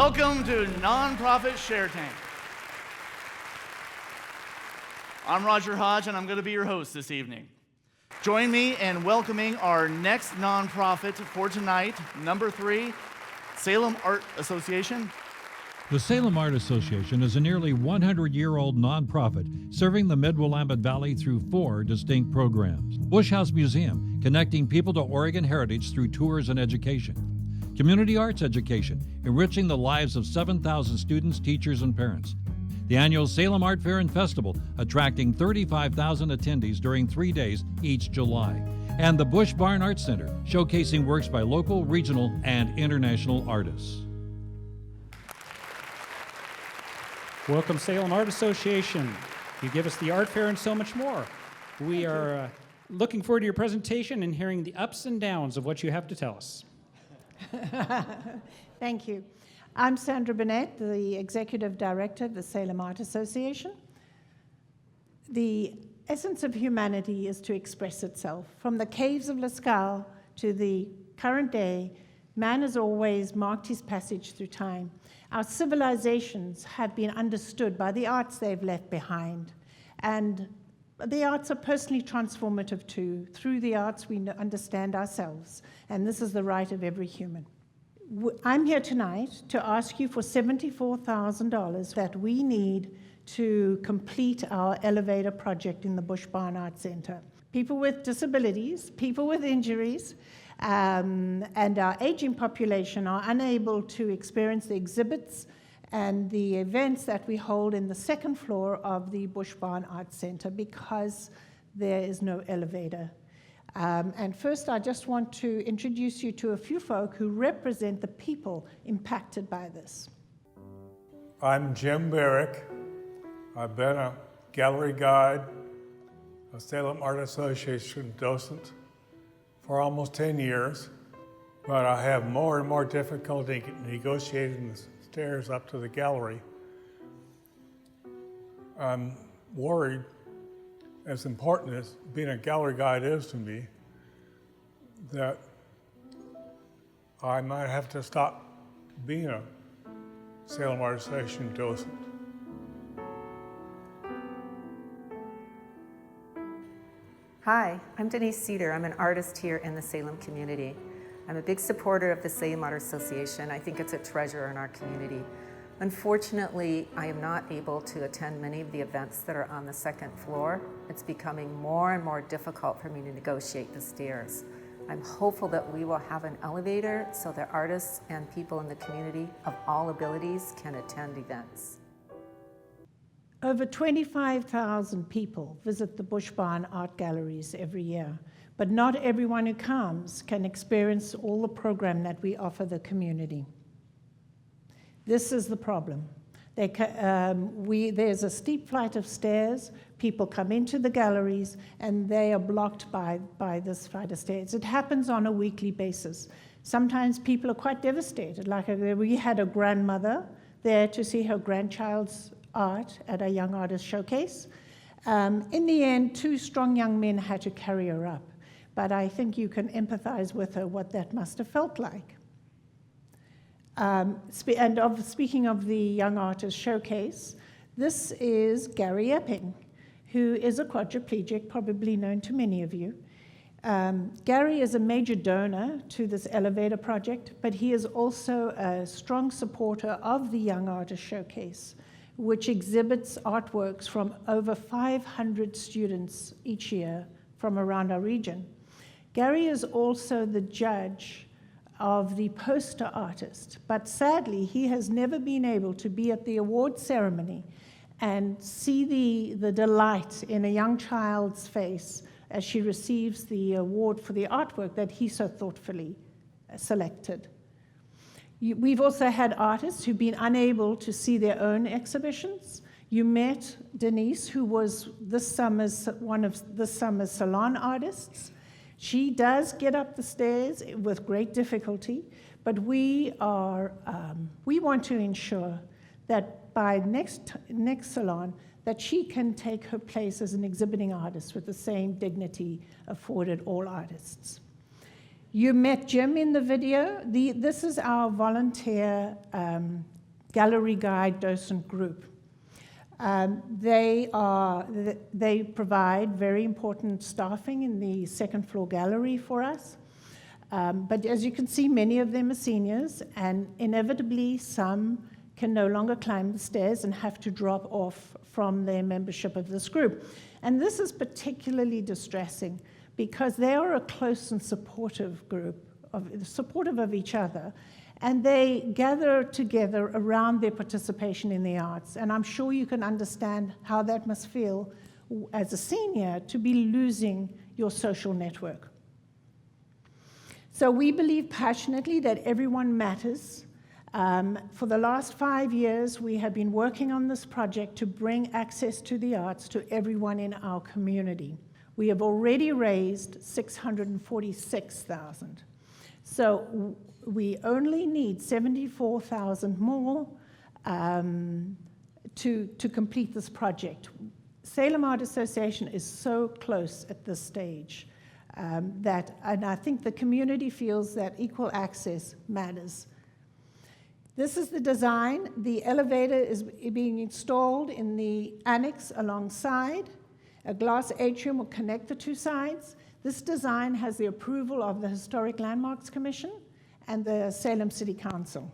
Welcome to Nonprofit Share Tank. I'm Roger Hodge, and I'm going to be your host this evening. Join me in welcoming our next nonprofit for tonight, number 3, Salem Art Association. The Salem Art Association is a nearly 100-year-old nonprofit serving the Mid-Willamette Valley through 4 distinct programs. Bush House Museum, connecting people to Oregon heritage through tours and education. Community arts education, enriching the lives of 7,000 students, teachers, and parents. The annual Salem Art Fair and Festival, attracting 35,000 attendees during 3 days each July. And the Bush Barn Art Center, showcasing works by local, regional, and international artists. Welcome, Salem Art Association. You give us the art fair and so much more. We are looking forward to your presentation and hearing the ups and downs of what you have to tell us. Thank you. I'm Sandra Burnett, the Executive Director of the Salem Art Association. The essence of humanity is to express itself. From the caves of Lascaux to the current day, man has always marked his passage through time. Our civilizations have been understood by the arts they've left behind. And the arts are personally transformative too. Through the arts, we understand ourselves. And this is the right of every human. I'm here tonight to ask you for $74,000 that we need to complete our elevator project in the Bush Barn Art Center. People with disabilities, people with injuries, and our aging population are unable to experience the exhibits and the events that we hold in the second floor of the Bush Barn Art Center because there is no elevator. And first, I just want to introduce you to a few folk who represent the people impacted by this. I'm Jim Barrick. I've been a gallery guide, a Salem Art Association docent for almost 10 years, but I have more and more difficulty negotiating the stairs up to the gallery. I'm worried, as important as being a gallery guide is to me, that I might have to stop being a Salem Art Association docent. Hi, I'm Denise Cedar. I'm an artist here in the Salem community. I'm a big supporter of the Salem Art Association. I think it's a treasure in our community. Unfortunately, I am not able to attend many of the events that are on the second floor. It's becoming more and more difficult for me to negotiate the stairs. I'm hopeful that we will have an elevator so that artists and people in the community of all abilities can attend events. Over 25,000 people visit the Bush Barn Art Galleries every year, but not everyone who comes can experience all the program that we offer the community. This is the problem. There's a steep flight of stairs. People come into the galleries, and they are blocked by this flight of stairs. It happens on a weekly basis. Sometimes people are quite devastated. Like we had a grandmother there to see her grandchild's art at a young artist showcase. In the end, 2 strong young men had to carry her up. But I think you can empathize with her what that must have felt like. Speaking of the Young Artist Showcase, this is Gary Epping, who is a quadriplegic, probably known to many of you. Gary is a major donor to this elevator project, but he is also a strong supporter of the Young Artist Showcase, which exhibits artworks from over 500 students each year from around our region. Gary is also the judge of the poster artist, but sadly, he has never been able to be at the award ceremony and see the delight in a young child's face as she receives the award for the artwork that he so thoughtfully selected. We've also had artists who've been unable to see their own exhibitions. You met Denise, who was one of this summer's salon artists. She does get up the stairs with great difficulty, but we want to ensure that by next salon, that she can take her place as an exhibiting artist with the same dignity afforded all artists. You met Jim in the video. This is our volunteer gallery guide docent group. They provide very important staffing in the second floor gallery for us. But as you can see, many of them are seniors, and inevitably some can no longer climb the stairs and have to drop off from their membership of this group. And this is particularly distressing because they are a close and supportive group, supportive of each other, and they gather together around their participation in the arts. And I'm sure you can understand how that must feel as a senior to be losing your social network. So we believe passionately that everyone matters. For the last 5 years, we have been working on this project to bring access to the arts to everyone in our community. We have already raised $646,000. So we only need $74,000 more to complete this project. Salem Art Association is so close at this stage and I think the community feels that equal access matters. This is the design. The elevator is being installed in the annex alongside. A glass atrium will connect the two sides. This design has the approval of the Historic Landmarks Commission and the Salem City Council.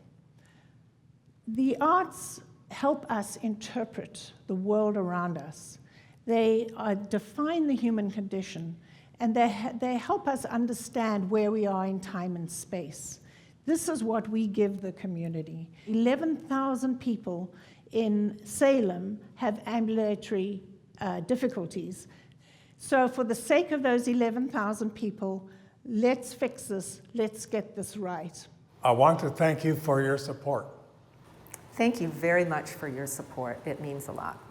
The arts help us interpret the world around us. They define the human condition, and they help us understand where we are in time and space. This is what we give the community. 11,000 people in Salem have ambulatory difficulties. So for the sake of those 11,000 people, let's fix this, let's get this right. I want to thank you for your support. Thank you very much for your support. It means a lot.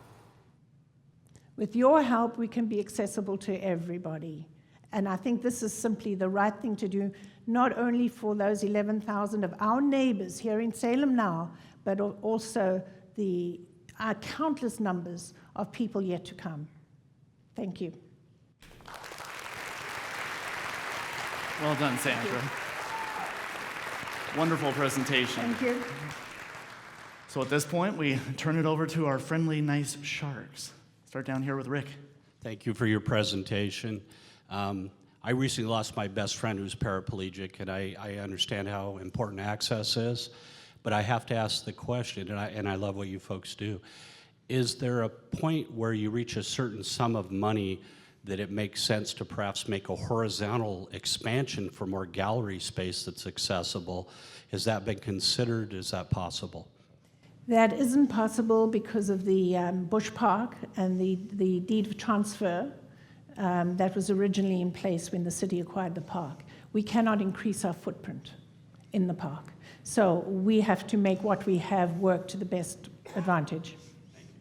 With your help, we can be accessible to everybody. And I think this is simply the right thing to do, not only for those 11,000 of our neighbors here in Salem now, but also the countless numbers of people yet to come. Thank you. Well done, Sandra. Wonderful presentation. Thank you. So at this point, we turn it over to our friendly, nice sharks. Start down here with Rick. Thank you for your presentation. I recently lost my best friend who's paraplegic, and I understand how important access is, but I have to ask the question, and I love what you folks do. Is there a point where you reach a certain sum of money that it makes sense to perhaps make a horizontal expansion for more gallery space that's accessible? Has that been considered? Is that possible? That isn't possible because of the Bush Park and the deed of transfer that was originally in place when the city acquired the park. We cannot increase our footprint in the park. So we have to make what we have work to the best advantage.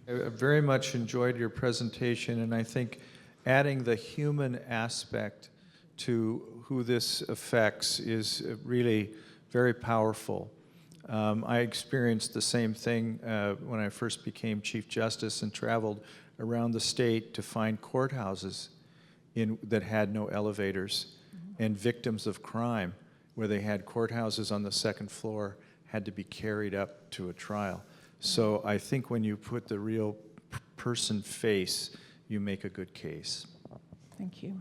I very much enjoyed your presentation, and I think adding the human aspect to who this affects is really very powerful. I experienced the same thing when I first became Chief Justice and traveled around the state to find courthouses that had no elevators, and victims of crime where they had courthouses on the second floor had to be carried up to a trial. So I think when you put the real person face, you make a good case. Thank you.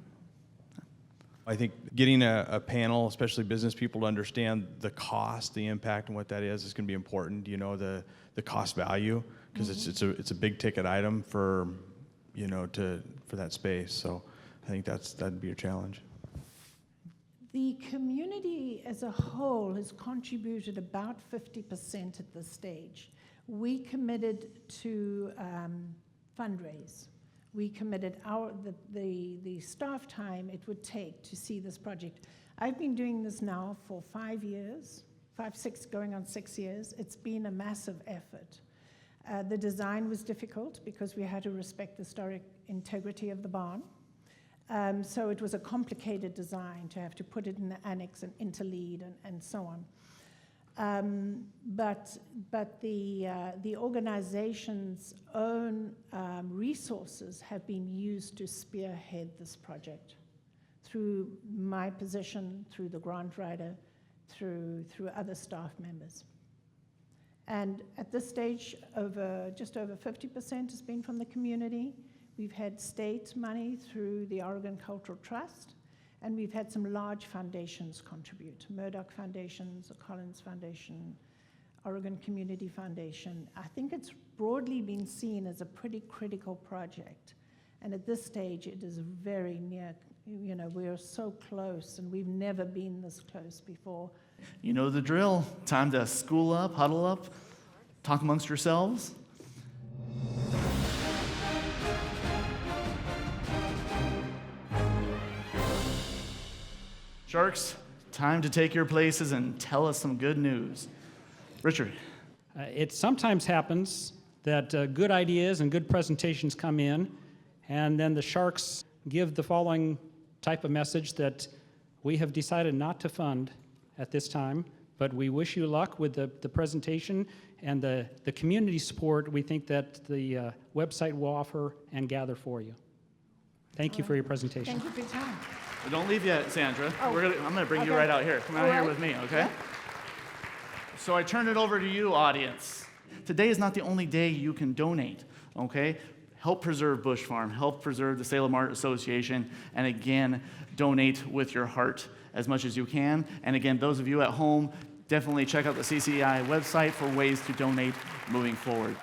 I think getting a panel, especially business people, to understand the cost, the impact, and what that is going to be important. You know, the cost value, because it's a big ticket item for, you know, for that space. So I think that'd be a challenge. The community as a whole has contributed about 50% at this stage. We committed to fundraise. We committed the staff time it would take to see this project. I've been doing this now for 5 years, 6 going on 6 years. It's been a massive effort. The design was difficult because we had to respect the historic integrity of the barn. So it was a complicated design to have to put it in the annex and interlead and so on. But the organization's own resources have been used to spearhead this project through my position, through the grant writer, through other staff members. And at this stage, just over 50% has been from the community. We've had state money through the Oregon Cultural Trust, and we've had some large foundations contribute. Murdoch Foundations, the Collins Foundation, Oregon Community Foundation. I think it's broadly been seen as a pretty critical project. And at this stage, it is very near, we are so close, and we've never been this close before. You know the drill. Time to school up, huddle up, talk amongst yourselves. Sharks, time to take your places and tell us some good news. Richard. It sometimes happens that good ideas and good presentations come in, and then the Sharks give the following type of message that we have decided not to fund at this time, but we wish you luck with the presentation and the community support we think that the website will offer and gather for you. Thank you for your presentation. Thank you for your time. Well, don't leave yet, Sandra. Oh, I'm going to bring you okay. right out here. Come out All here right. with me, okay? Yeah. So I turn it over to you, audience. Today is not the only day you can donate, okay? Help preserve Bush Farm, help preserve the Salem Art Association, and again, donate with your heart as much as you can. And again, those of you at home, definitely check out the CCI website for ways to donate moving forward.